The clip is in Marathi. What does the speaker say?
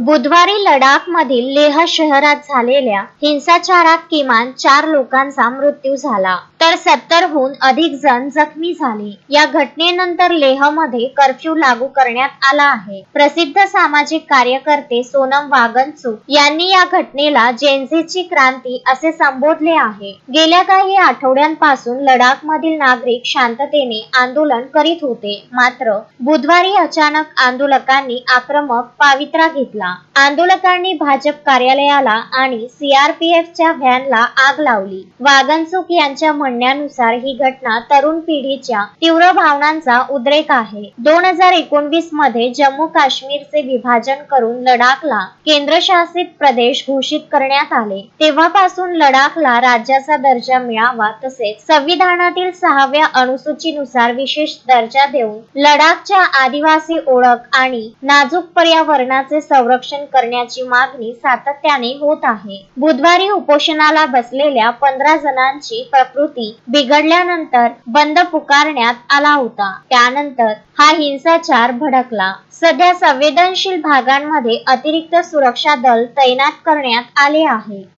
बुधवारी लडाखमधील लेह शहरात झालेल्या हिंसाचारात किमान 4 लोकांचा मृत्यू झाला तर 70हून अधिक जण जखमी झाले। या घटनेनंतर लेहमध्ये कर्फ्यू लागू करण्यात आला आहे। प्रसिद्ध सामाजिक कार्यकर्ते सोनम वांगचुक यांनी या घटनेला जेनझीची क्रांती असे संबोधले आहे। गेल्या काही आठवड्यांपासून लडाखमधील नागरिक शांततेने आंदोलन करीत होते, मात्र बुधवारी अचानक आंदोलकांनी आक्रमक पवित्रा घेतला। आंदोलकांनी भाजप कार्यालयाला आणि सीआरपीएफच्या व्हॅनला आग लावली। वांगचुक यांच्या म्हणण्यानुसार ही घटना तरुण पिढीच्या तीव्र भावनांचा उद्रेक आहे। 2019 मध्ये जम्मू काश्मीरचे विभाजन करून लडाखला केंद्रशासित प्रदेश घोषित करण्यात आले। तेव्हापासून लडाखला राज्याचा दर्जा मिळावा तसेच संविधानातील 6व्या अनुसूचीनुसार विशेष दर्जा देऊन लडाखच्या आदिवासी ओळख आणि नाजूक पर्यावरणाचे संरक्षण करण्याची मागणी सातत्याने होत आहे। बुधवारी उपोषणाला बसलेल्या 15 जणांची प्रकृती बिघडल्यानंतर बंद पुकारण्यात आला होता। त्यानंतर हा हिंसाचार भडकला। सध्या संवेदनशील भागांमध्ये अतिरिक्त सुरक्षा दल तैनात करण्यात आले आहे।